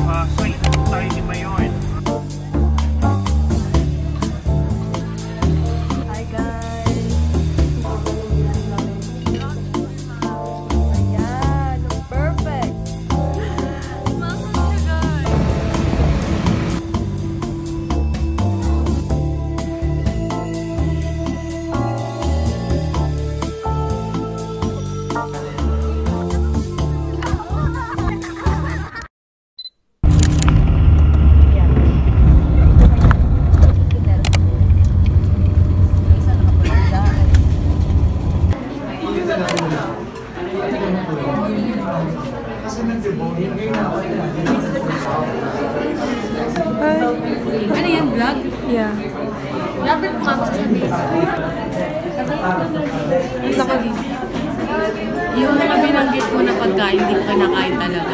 Site po tayo ni Mayon. Hi guys! Ayan! Perfect! Ano yan, vlog? Yeah. Dapat mo ako sasabihin. Yung mga binanggit mo na pagkain, hindi ko kinakain talaga.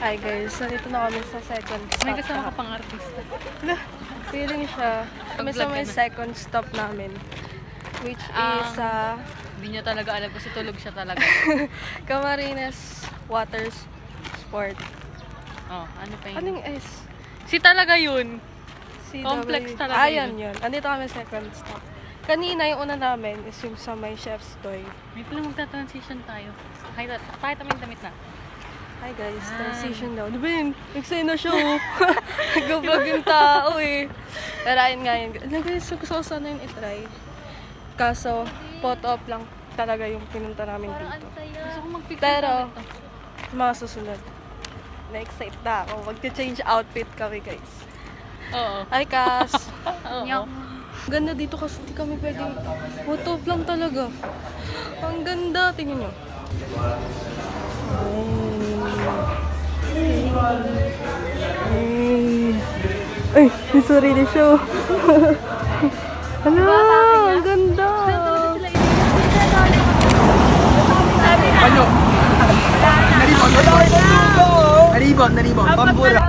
Hi guys, nandito na kami sa second stop. May kasama ka pang artista. Feeling siya. Kami sa may second stop namin. Which is Hindi niya talaga alam kasi tulog siya talaga. Camarines Water Sport. Oh, ano pa yun? Anong S? Si talaga yun. CW. Complex talaga Ayan yun. yun. Andito kami second stop. Kanina yung una namin is yung sa may Chef's Toy. May pala magta-transition tayo. Kahit kami damit na. Hi guys, transition daw. Diba yun? Eksena siya oh. Nagabag yung tao eh. Pero ayun nga yun. Ano guys, gusto ko sana yung itry. Kaso, photo op lang talaga yung pinunta namin dito. Gusto ko mag-picture Pero, mga susunod. Na-excite na ako. Mag-change outfit kami guys. Oo. Hi Cass! Oo. Ganda dito kasi hindi kami pwedeng photo op lang talaga. Ang ganda. Tingnan nyo. Ay, sorry na siya. Hala, ang ganda. Ano? Naribon. Pambura.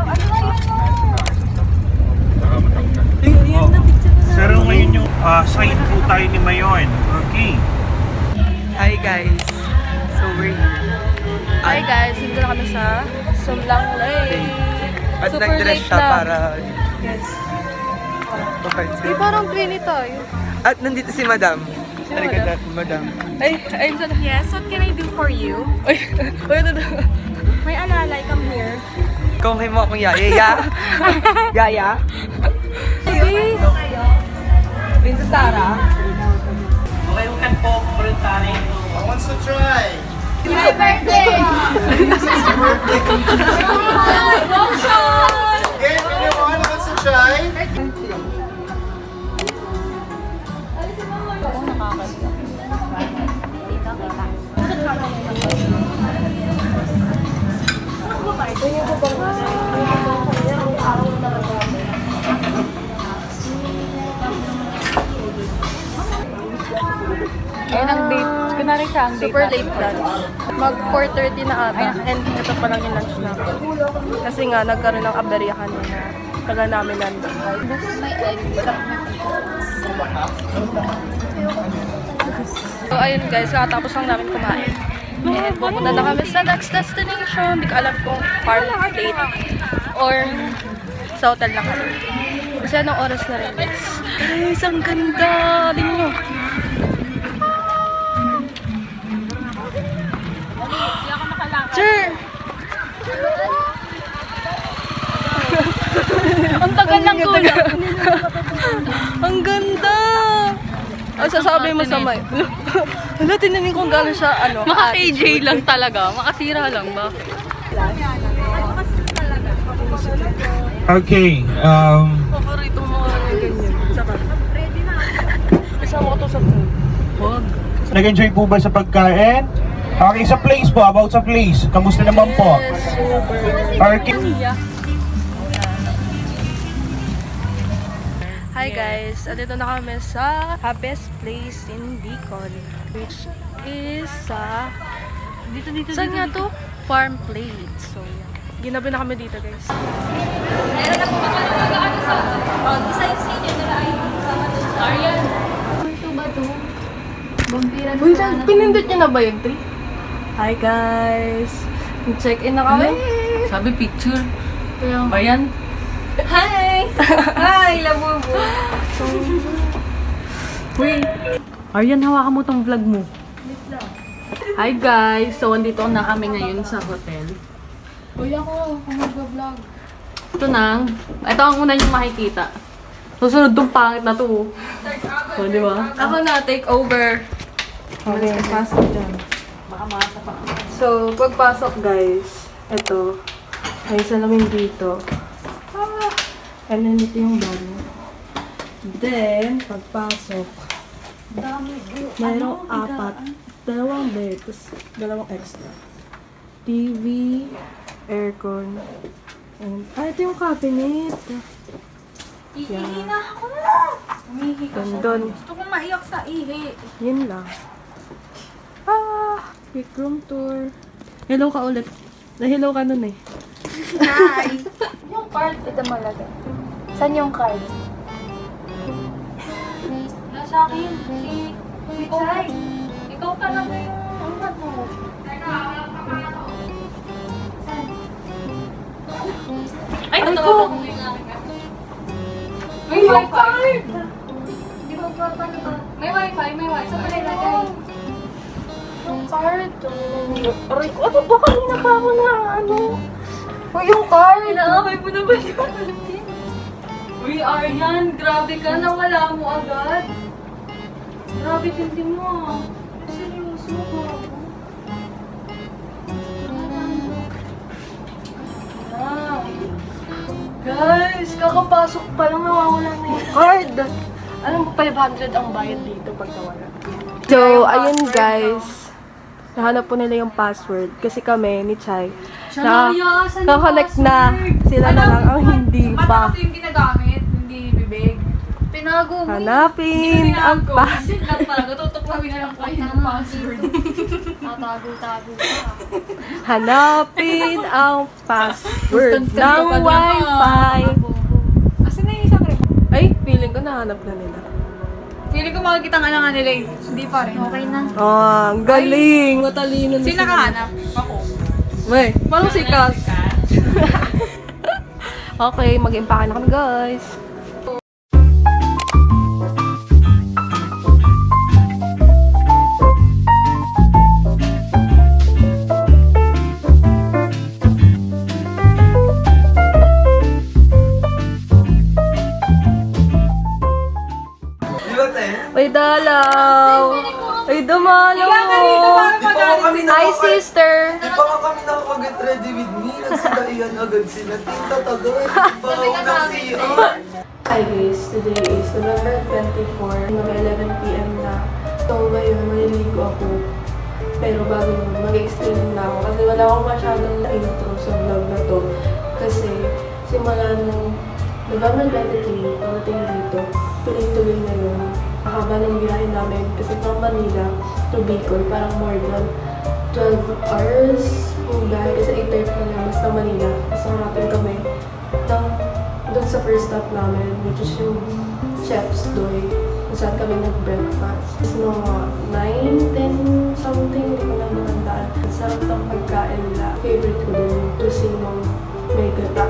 Pero ngayon yung site po tayo ni Mayon. Okay. Hi guys. So we're here. Hi guys, dito na kami sa Sumlang Lake. At Super nag-dress late siya na. para Yes. mapansin. Eh, parang twinny tayo. At nandito si Madam. Halika Madam? natin, Madam. Ay, ayun siya. Yes, what can I do for you? Ay, ito na. May alalay, come here. Kung kayo mo akong yaya. Yaya? Hey. Princess Sarah. Okay, we can po voluntary. Who wants to try? My birthday! Okay, anyone who wants to try? Ayun ang date. Kunwari siya ang date. Super late lunch. Mag 4:30 na ata. And ito pa lang yung lunch namin. Kasi nga, nagkaroon ng aberya kanina. Taga namin nandun. So ayun guys, katapos lang namin kumain. And pupunta na kami sa next destination. Hindi ko alam kung farm date or sa hotel na kami. Kasi anong oras na rin guys. Guys, ang ganda! Tingnan nyo. Sir! Ang tagal ng tulog. Ang ganda! Ang sasabi mo sa may. Hala, tinanin kung gano'n siya, ano. Maka KJ lang talaga. Makasira lang ba? Okay. Paborito mo mga ganyan. Saka. Isama ko to sa food. Huwag. Nag-enjoy po ba sa pagkain? Okay, sa place po. About sa place. Kamusta naman po? Yes, super. Okay. Hi guys, andito na kami sa best place in Bicol, which is sa saan nga to? Farm Plate. So yeah, ginabi na kami dito guys. Meron na po mga ano sa isa yung senior na ay sama doon. Arian. Ito ba ito? Uy, pinindot niyo na ba yung 3? Hi guys! Check-in na kami! Sabi picture. Ba yan? Hi! Hi, labubo! Uy! Aryan, hawakan mo tong vlog mo. Hi guys! So, andito na kami ngayon sa hotel. Uy, ako mag-vlog. Ito na. Ito ang una yung makikita. Susunod tong pangit na to. So, di ba? Ako na, take over. Okay, pasok dyan. Baka makasa pa. So, pagpasok guys, ito, may salamin dito. And then, ito yung bago. Then, pagpasok, mayroong 4, 2 bed, tapos 2 extra. TV, aircon, and, ito yung cabinet. Iihi na ako na! Umihi ka siya. Gandun. Gusto kong maiyak sa ihi. Yun lang. Quick room tour. Hello ka ulit. Na-hello ka nun eh. Hi! Yung card, ito malagay. Saan yung card? Nasa akin. Si Chay. Ikaw ka lang yung ano. Ay, Ay, ito! ko! May wifi! Di ba ba ba? May wifi, may wifi. Saan malagay? Yung card. Aray ko, ano ba kanina pa ako na ano? Uy, yung card! Inaamay mo na ba yun? Uy, Aryan, grabe ka. Nawala mo agad. Grabe, tindi mo ah. Seryoso ko ako. Guys, kakapasok pa lang nawawala na yung card. Alam mo, 500 ang bayad dito pag nawala. So, ayun guys. Nahanap po nila yung password. Kasi kami, ni Chay, na-connect na. Sila na lang ang hindi pa. Mata kasi yung ginagamit, hindi bibig. Tinago mo. Hanapin ang password. Kasi lang tutuklawin na lang kayo ng password. Tatago-tago ka. Hanapin ang password ng Wi-Fi. Asan na yung isang remote? Ay, feeling ko nahanap na nila. Feeling ko makikita nga nga nila eh. Hindi pa rin. Okay na. Ah, ang galing. Matalino na Sino nakahanap? Ako. Wey, parang si Cass. Okay, mag-impake na kami guys. Ay, dalaw! Ay, dumalaw mo! Hi, sister! Di pa nga kami nakakaget ready with me. Nagsandalian agad sila. Tinta tagay. Di pa ako nag-CR. Hi guys, today is November 24, mga 11 PM na. So ngayon, maliligo ako. Pero bago yun, mag-explain na ako kasi wala akong masyadong intro sa vlog na to. Kasi simula nung November 23, pagdating dito, tuloy-tuloy na yun. Mahaba ng biyahe namin kasi from Manila to Bicol, parang more than 12 hours yung biyahe kasi 8:30 na namin sa Manila. Tapos hanapin kami doon sa first stop namin, which is yung Chef's Doy, kung saan kami nag-breakfast. Tapos mga 9, 10 something, hindi ko na matandaan. Sarap ng pagkain nila. Favorite ko doon yung tusinong may gata.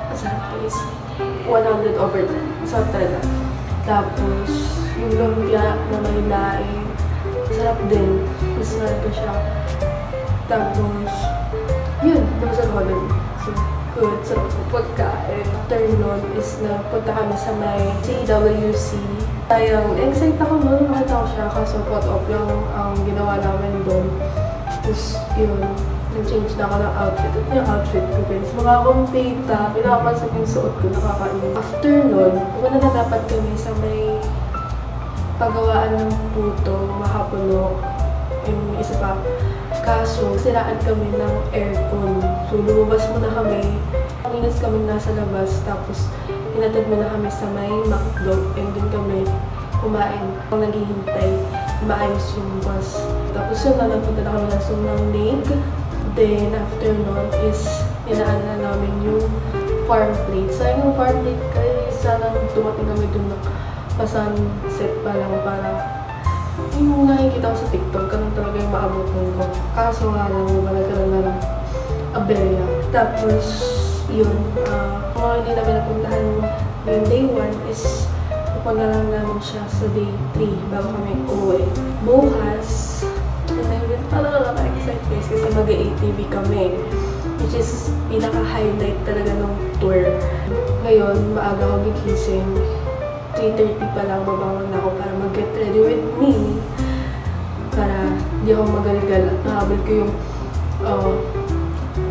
Masarap guys. 100 over 10. Masarap talaga. Tapos, yung lumpia na may laing, masarap din. Masarap ko siya. Tapos, yun, namasarap ko din. So, good. Sarap ko pagkain. After nun is napunta kami sa may CWC. Sayang, excited ako nun. Nakita ko siya. Kaso pot-off lang ang ginawa namin doon. Tapos, yun. Nag-change na ako ng outfit. Ito yung outfit ko guys. Mga akong tita, pinapansin yung suot ko, nakakain. After nun, pumunta na dapat kami sa may paggawaan ng puto, mahapuno, yung isa pa. Kaso, siraan kami ng aircon. So, lumabas muna kami. Minutes kami nasa labas, tapos hinatid mo na kami sa may McDo, and din kami kumain. Kung naghihintay, maayos yung bus. Tapos yun na, nagpunta na kami ng Sumnang Lake. Then, after nun is, inaan na namin yung farm plate. So, yung farm plate, kaya sana dumating kami dun ng pasunset pa lang para nakikita ko sa TikTok, ganun talaga yung maabutan ko. Kaso nga lang, nagkaroon na lang aberya. Tapos, yun, kung hindi namin napuntahan yung day 1 is pupunta lang namin siya sa day 3 bago kami umuwi. Bukas, yun talaga naka-excite guys kasi mag-ATV kami. Which is pinaka-highlight talaga ng tour. Ngayon, maaga ako gigising. 3:30 pa lang babangon ako para mag-get ready with me. Para di ako magalgal at nahabol ko yung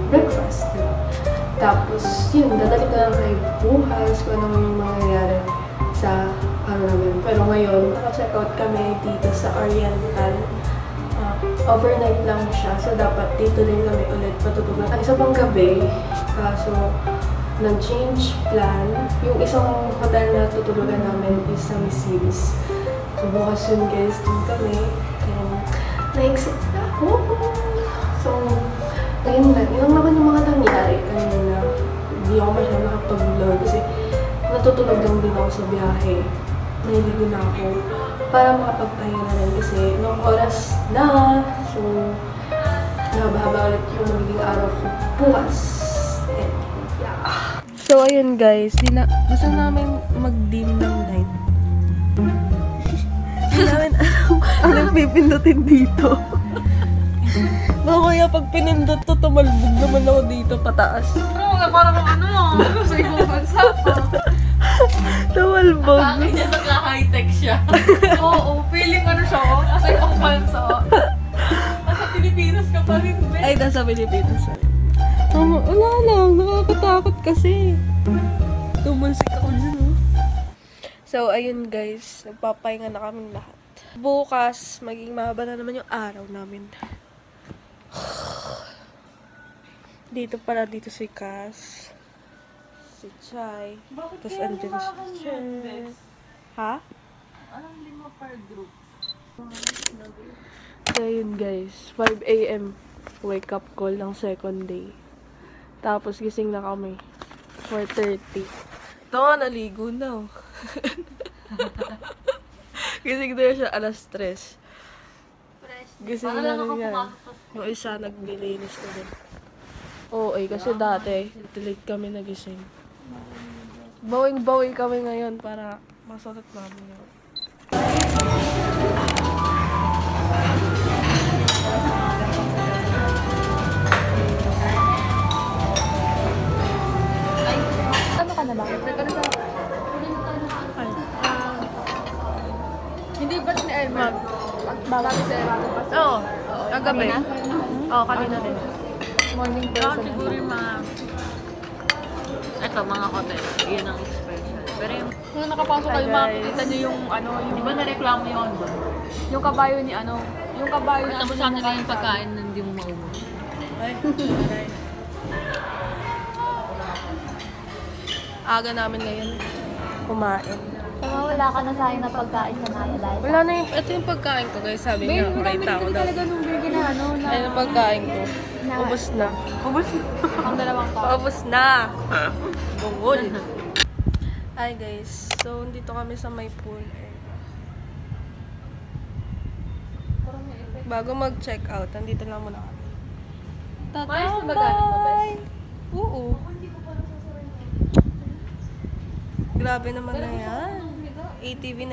breakfast. Diba? Tapos, yun, dadalik na lang kayo bukas kung ano yung mangyayari sa namin. Pero ngayon, naka-check out kami dito sa Oriental. Overnight lang siya, so dapat dito din kami ulit patutunan. Ang isa pang gabi, kaso nag-change plan. Yung isang hotel na tutulugan namin is sa Missiles. So bukas yun guys, dun kami. And na-exit na ako. So, yun lang naman yung mga nangyari kanina. Hindi ako masyadong nakapag-vlog kasi natutulog lang din ako sa biyahe. Nahiligo na ako para makapagpahinga na rin kasi noong oras na. So, nabahaba ulit yung magiging araw ko bukas. And, yeah. So, ayun guys. Gusto namin mag-dim ng light. Hindi namin anong pipindutin dito. Mamaya pag pinindot to, tumalbog naman ako dito pataas. Parang ano, sa ibang bansa pa. Tumalbog. Bakit niya naka-high-tech siya? Oo, feeling ano siya, sa ibang bansa. Nasa Pilipinas ka pa rin, be. Ay, nasa Pilipinas. Wala lang, nakakatakot kasi. Tumusik ako dyan, oh. So, ayun guys, nagpapahinga na kaming lahat. Bukas, maging mahaba na naman yung araw namin. Dito si Cass. Si Chai. Tapos andyan si Chai. Ha? Anong 5 per group? So yun guys, 5 AM wake up call ng second day. Tapos gising na kami 4:30. Ito nga, naligo na. Gising na siya alas 3. Gising na rin yan. Yung isa naglilinis na din. Oo, kasi dati late kami nagising. Bawing-bawi kami ngayon para masulat namin yun. Ano ka na ba? Hindi ba ni Elma? Bakit? Oo, kagabi. Oo, kanina din. Morning person. Siguro yung mga hotel. Yun ang special. Pero yung kung nakapasok kayo, makikita nyo yung di ba nareklamo yun? Yung kabayo ni yung kabayo na tapos sa nila yung pagkain na hindi mo maubos. Aga namin ngayon kumain. Wala ka na sayang na pagkain sa nana dahil. Wala na yung, ito yung pagkain ko guys, sabi niya, makita ko daw. nung burger na Ayun yung pagkain ko. Ubus na. ang dalawang pa. Ubus na. Bungol. Hi guys, so dito kami sa may pool area. Bago mag-check out, nandito lang muna kami. Tatambay! Oo. Grabe naman na yan. ATV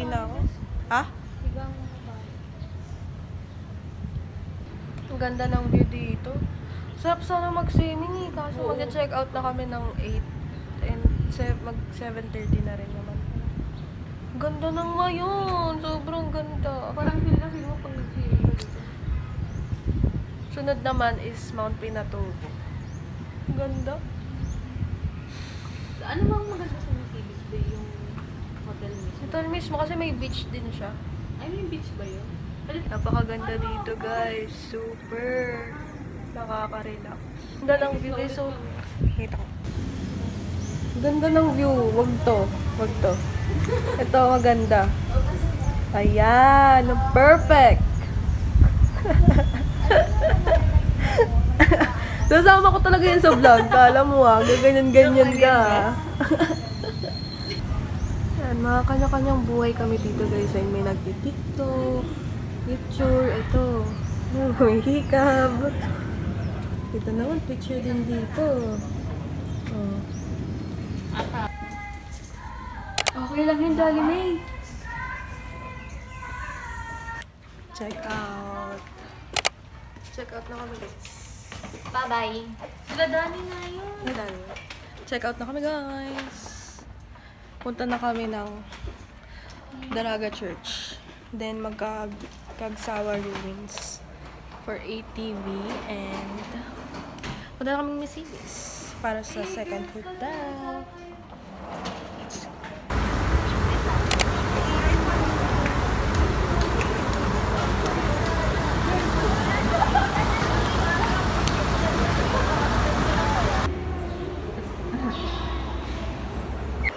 na ako. Ha? Ang ganda ng view dito. Sarap sana mag-swimming eh. Kaso mag-check out na kami ng 8 and mag 7:30 na rin naman. Ganda ng ngayon. Sobrang ganda. Parang feel na siguro pag nag-swimming. Sunod naman is Mount Pinatubo. Ganda. Ano bang maganda sa Missiles Bay yung hotel mismo? Hotel mismo kasi may beach din siya. Ay, may beach ba yun? Napakaganda dito guys. Super. Nakaka-relax. Ganda ng view guys. So, kita ko. Ganda ng view. Wag to. Ito maganda. Ayan. Perfect. Nasama ko talaga yun sa vlog. Kala mo gaganyan-ganyan ka. Yan, mga kanya-kanyang buhay kami dito guys. Ay, may nagtitiktok. Picture, ito. Oh, hikab. Ito naman, picture din dito. Oh. Okay lang yun, Dolly May. Check out. Check out na kami, guys. Bye-bye. Sila Dani na yun. Check out na kami, guys. Punta na kami ng Daraga Church. Then Kagsawa Ruins for ATV and punta na kami Mercedes para sa second hotel.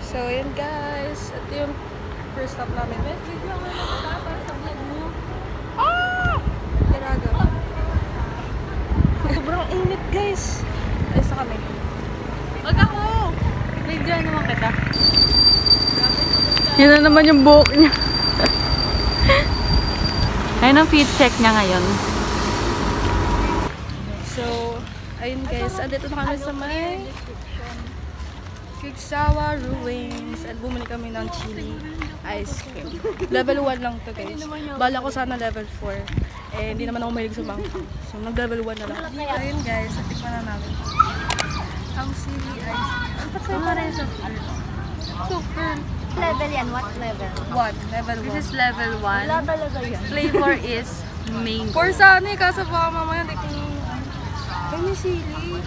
So, yun guys. Ito yung first stop namin. Daraga. Sobrang init guys. Alis na kami. Wag ako! Video naman kita. Yun na naman yung buhok niya. Ayun ang fit check niya ngayon. So, ayun guys. Andito na kami sa may Kagsawa Ruins and bumili kami ng chili ice cream. Level 1 lang to guys. Bala ko sana level 4. Eh, hindi naman ako mahilig sa mangga. So, nag-level 1 na lang. Ayun guys, natikman na namin. Ang chili ice cream. Ang patay rin sa super. Level yan, what level? 1. Level 1. This is level 1. Wala talaga yan. Flavor is mango. For sana eh, kaso baka mamaya hindi ko... Ay, may sili.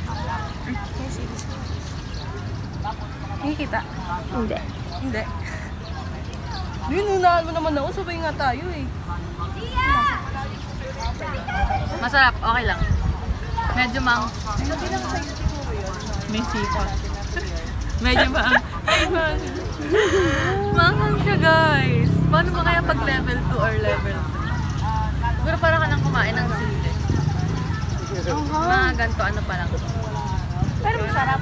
May sili. Nakikita? Hindi. Hindi. Nunahan mo naman ako, sabay nga tayo eh. Masarap, okay lang. Medyo may sipa. Medyo maanghang siya guys. Paano ba kaya pag level 2 or level 3? Siguro para ka nang kumain ng sili. Mga ganito, ano pa lang. Pero masarap.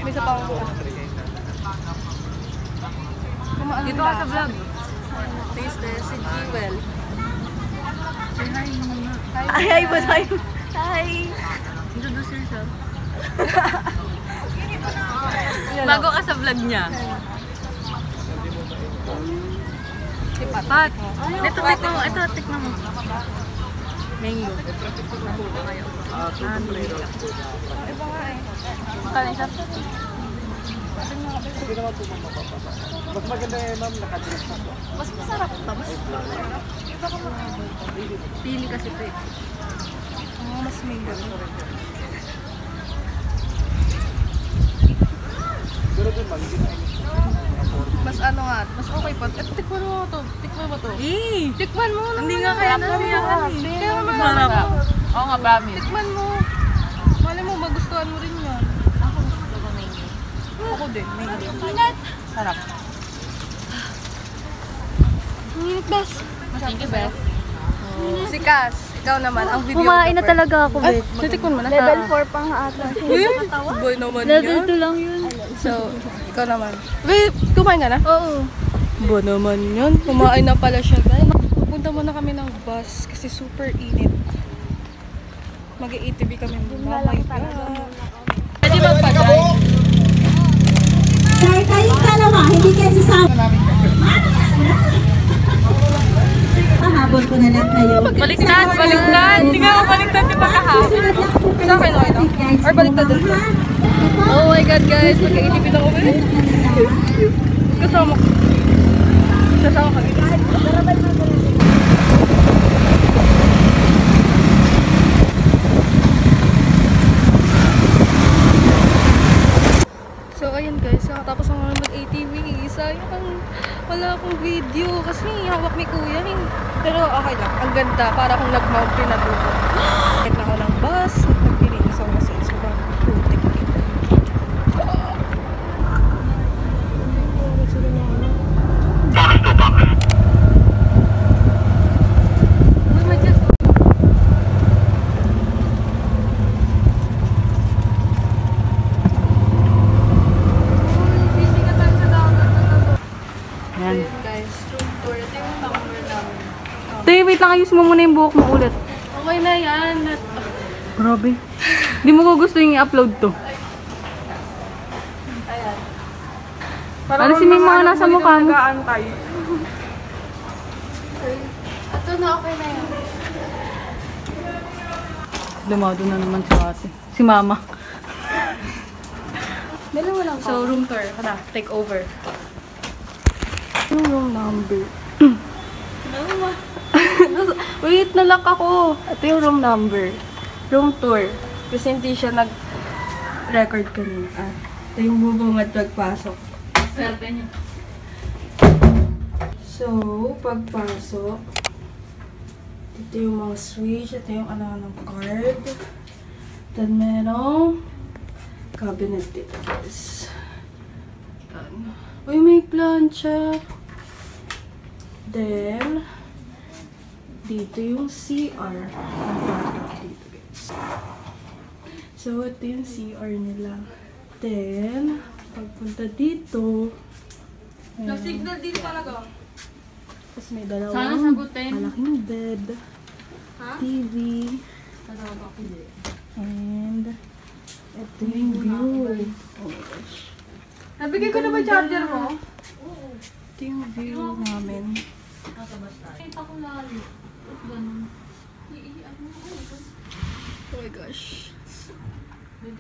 May isa pa akong buo. Dito ka sa vlog. Taste test si Jewel. Ay, ay, ba tayo? Hi. Introduce yourself. Bago ka sa vlog niya. Si Pat. Pat, ito tikman mo. Ito tikman mo. Mango. Iba nga eh. Kanin siya. Mas maganda eh, ma'am, nakadress na po. Mas masarap pa. Pili kasi ito eh. Mas mango. Pero dun, ma'am, hindi na Mas ano nga, mas okay pa. Tikman mo to. Tikman mo to. Tikman mo. Hindi nga kaya nasiyakan eh. Kaya naman Masarap. Oo nga, promise. Tikman mo. Malay mo, magustuhan mo rin yan. Ako gusto ko mango. Ako din, mango. Sarap. Init, Bes. Thank you, Beth. Si Cass, ikaw naman, ang video. Kumain na talaga ako, Ay, Bes. natikman mo na. Level 4 pa nga ata. Boy naman Level yan. 2 lang yun. So, ikaw naman. Wait, kumain ka na? Oo. Ba naman yun? Kumain na pala siya, guys. Pupunta muna kami ng bus kasi super init. Mag-ATV kami. Oh my God. Pwede magpa-drive. Sir, kayong dalawa, hindi kayo sasama. Pahabol ko na lang kayo. Baliktad, baliktad. Hindi nga ako baliktad yung pagkahapon. Sa akin, okay lang. Or baliktad din. Oh my God, guys. Magka-ATV na kami. Kasama ko. Kasama kami. So, ayun guys. Nakatapos na kami mag-ATV. Sayang wala akong video kasi hawak ni kuya eh. Pero okay lang. Ang ganda. Para kung nag-mountain na dito. Kahit na ako ng bus. Nagpilinis ako kasi sobrang putik. Yan. Guys, room tour. Ito yung number namin. Hindi, wait lang. Ayusin mo muna yung buhok mo ulit. Okay na yan. Grabe. Hindi mo ko gusto yung i-upload to. Ano si may mga nasa mukha mo? Ito na, okay na yan. Lumado na naman si ate. Si mama. Dalawa lang. So, room tour. Kada, take over. Yung room number. Wait, nalock ako. Ito yung room number. Room tour. Kasi hindi siya nag-record kanina. Ito yung bubungad pagpasok. Swerte niya. So, pagpasok, ito yung mga switch, ito yung ng card. Then, merong cabinet dito, guys. Uy, may plancha. Then, dito yung CR. Dito, guys. So, ito yung CR nila. Then, pagpunta dito, Nag-signal din talaga. tapos may Sana dalawang sagutin. malaking bed, TV, and ito yung view. Oh my gosh. Nabigay ko na ba charger mo? Ito yung view namin. Kita ko lalo. Ganun. Oh my gosh.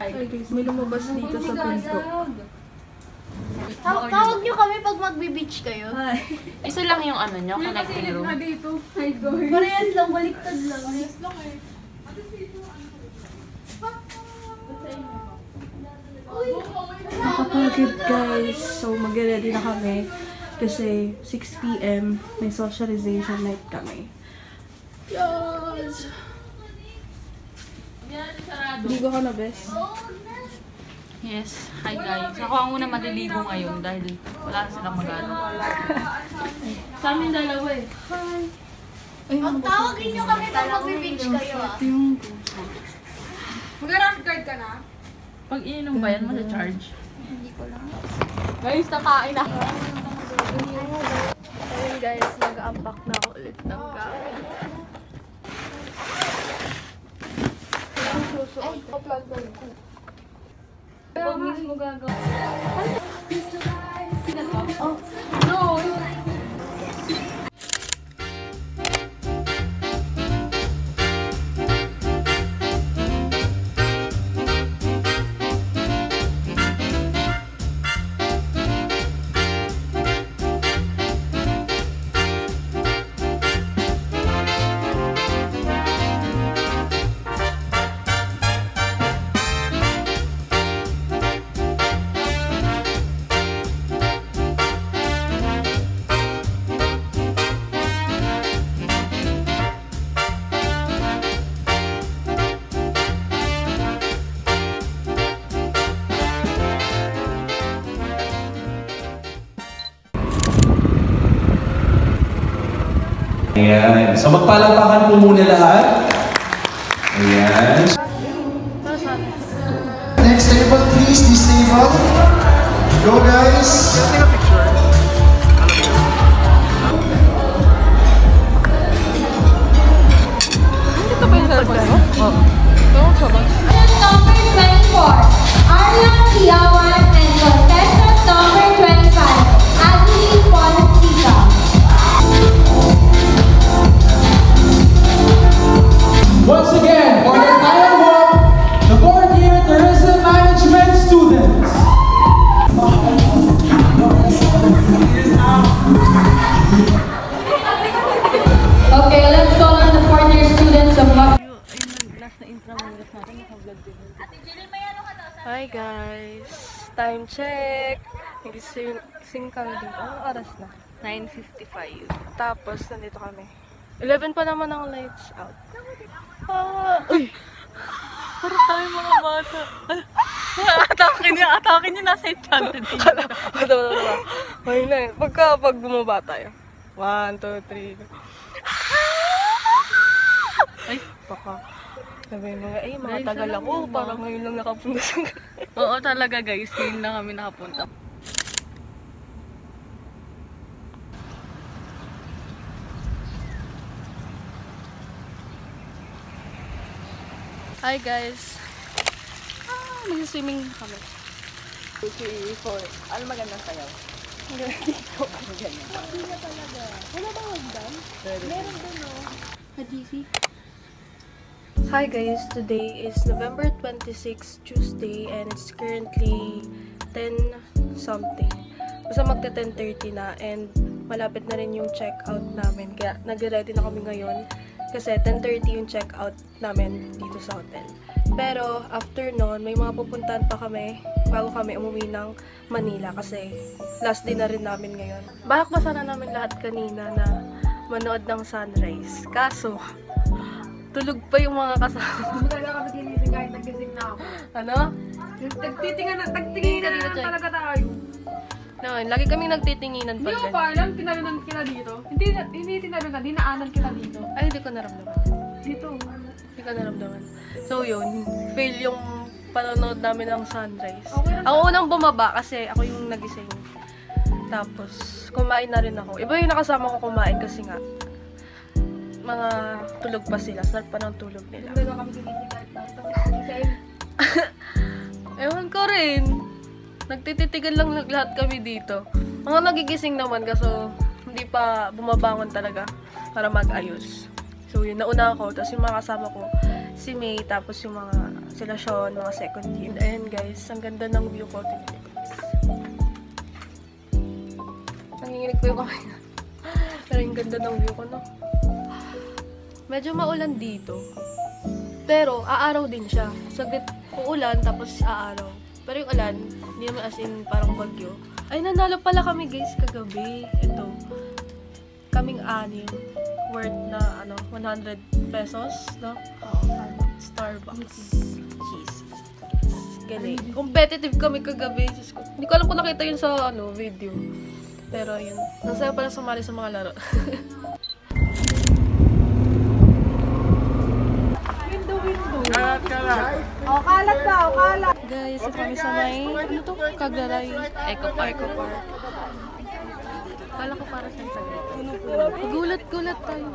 Ay guys, may lumabas dito sa pinto. Tawag nyo kami pag magbe-beach kayo. Isa lang yung ano nyo, connecting room. Parehas lang, baliktad lang. Parehas lang eh. Nakapagod guys. So mag-ready na kami. Kasi 6 PM may socialization night kami. Yes! Ligo ka na, bes? Yes. Hi guys. Ako ang una maliligo ngayon dahil wala na silang magano. Sa amin dalawa eh. Tawagin nyo kami pag magbe-beach kayo ah. Ito yung Mag-round guard ka na? Pag ininom ba yan, masa-charge? guys, nakain na. Ayun guys, nag-unpack na ako ulit ng gamit. Ay, plan ko. Pero mismo gagawin. Oh, no! Ayan. So magpalakpakan po muna lahat. Ayan. Next table, please. This table. Go, guys. Number 24, Aryan Kiawan and contestant number 25, Adeline Polastica. Once again, for the final walk, the 4th year tourism management students. Okay, let's call on the 4th year students of Hi guys! Time check! Nagising kami dito. Anong oras na? 9:55. Tapos, nandito kami. 11 pa naman ang lights out. Uy! Parang tayo mga bata. Atake niya nasa enchanted dito. Wala. Ayun na eh. Pag bumaba tayo. 1, 2, 3. Ay, baka. Sabi mo nga, mga Guys, tagal alam ako. mo ba? Parang ngayon lang nakapunta sa... Oo talaga guys, ngayon lang kami nakapunta. Hi guys! Mag-swimming kami. 2, 3, 4. Ano magandang sayaw? Dito. Hindi na talaga. Wala ba hagdan? Meron doon, no? GC. Hi guys! Today is November 26, Tuesday, and it's currently 10 something. Basta magta 10:30 na, and malapit na rin yung check-out namin. Kaya nag-ready na kami ngayon kasi 10:30 yung check-out namin dito sa hotel. Pero after nun, may mga pupuntahan pa kami bago kami umuwi ng Manila kasi last day na rin namin ngayon. Balak pa sana namin lahat kanina na manood ng sunrise. Kaso, tulog pa yung mga kasama. Hindi talaga kami ginising kahit nagising na ako. Ano? Tagtitingan na talaga tayo. Naman, lagi kami nagtitinginan pa Hindi ko dyan. pa alam, tinalunan kita dito. Hindi tinalunan, dinaanan kita dito. Ay, hindi ko naramdaman. Dito. Hindi ko naramdaman. So yun, fail yung panonood namin ng sunrise. Okay lang. Ako unang bumaba kasi ako yung nagising. Tapos, kumain na rin ako. Iba yung nakasama ko kumain kasi nga, mga tulog pa sila. Start pa ng tulog nila. Hindi talaga kami ginising kahit nagising. Ewan ko rin. Nagtititigan lang lahat kami dito. Mga nagigising naman kaso hindi pa bumabangon talaga para mag-ayos. So yun, nauna ako. Tapos yung mga kasama ko, si May, tapos yung mga sila Sean, mga second year. Ayan guys, ang ganda ng view ko. Nanginginig ko yung kamay na. Pero yung ganda ng view ko, no? Medyo maulan dito. Pero aaraw din siya. Saglit uulan tapos aaraw. Pero yung ulan, hindi naman as in parang bagyo. Ay, nanalo pala kami guys kagabi. Ito. Kaming anim. Worth na 100 pesos, no? Starbucks. Cheese. Galing. Competitive kami kagabi. Hindi ko alam kung nakita yun sa video. Pero yun. Nasaya pala sumali sa mga laro. O, kalat daw, kalat. Guys, ito kami sa may, ano to? Cagaray. Eco Park. Kala ko para sa Gulat-gulat tayo.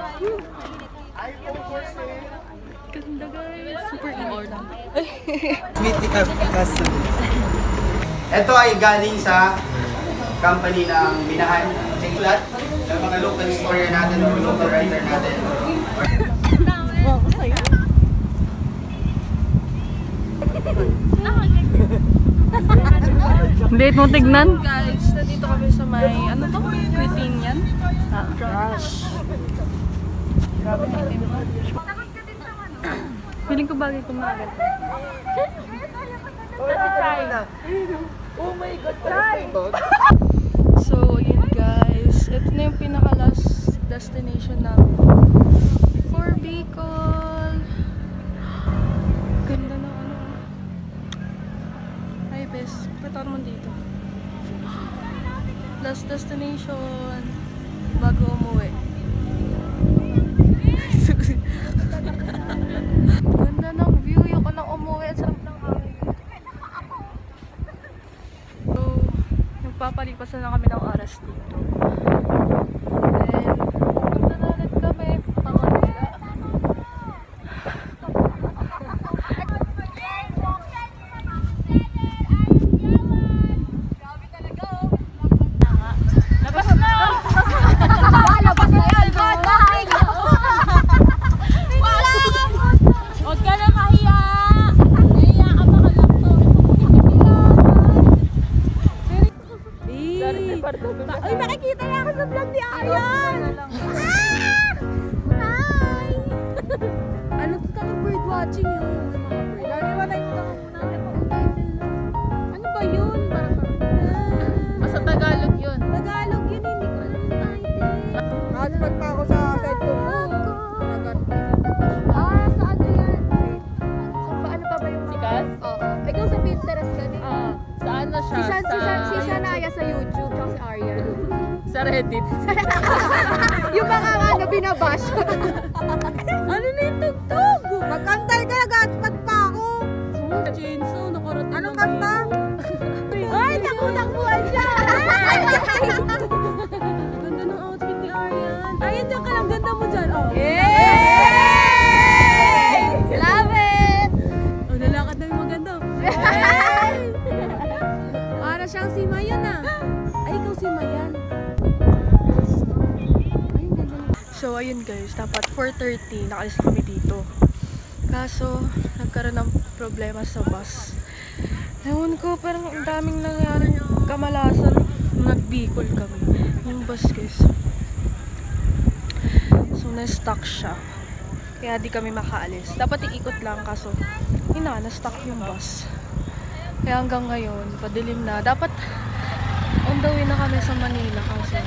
Ganda guys. Super in-order. Meet the customer. Ito ay galing sa company ng Minahan Chiclat, ng mga local historian natin, ng local writer natin. Date mo tignan? Guys, nandito kami sa may, ano to? Cuisine yan? Rush. Grabe natin. Feeling ko bagay kumagat. Oh my God, try! So, yun guys. Ito na yung pinaka-last destination namin. For Bicol. Ganda na Ay, best. Pwede naman dito. Last destination. Bago umuwi. Ganda ng view. Yung ko nang umuwi. At sarap ng hangin. So, nagpapalipasan na kami ng oras dito. Then, pupunta na ulit kami. Panganila. Ay, nakikita niya ako sa vlog ni Aryan! Hi! Ano to talagang bird watching yun? Lagi ba nakikita ko muna ang title na? Ano ba yun? Basta Tagalog yun. Tagalog yun, hindi ko alam yung title. Nakasipag pa ako sa cellphone ko. Sa ano yan? Ano pa ba yung Sikas? Oo. Ikaw sa Pinterest ka din. Saan na siya? Si Shania sa YouTube, tsaka si Aryan. Sa Reddit. Yung mga ano, binabash. Ano na yung tugtog? Magkantay ka, nag-hotspot pa ako. Chainsaw, nakarating. Anong kanta? Ay, nakutakbuhan siya! Ganda ng outfit ni Aryan. Ayun, diyan ka lang, ganda mo dyan. Oh. Yay! Love it! So, ayun guys, dapat 4:30 nakalis na kami dito. Kaso, nagkaroon ng problema sa bus. Ewan ko, parang ang daming nangyaring kamalasan. Nagbikol kami. Yung bus guys. So, na-stuck siya. Kaya di kami makaalis. Dapat iikot lang, kaso na-stuck yung bus. Kaya hanggang ngayon, padilim na. Dapat on the way na kami sa Manila kasi.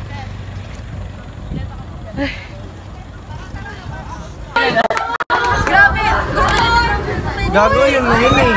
Gago yun na yun eh.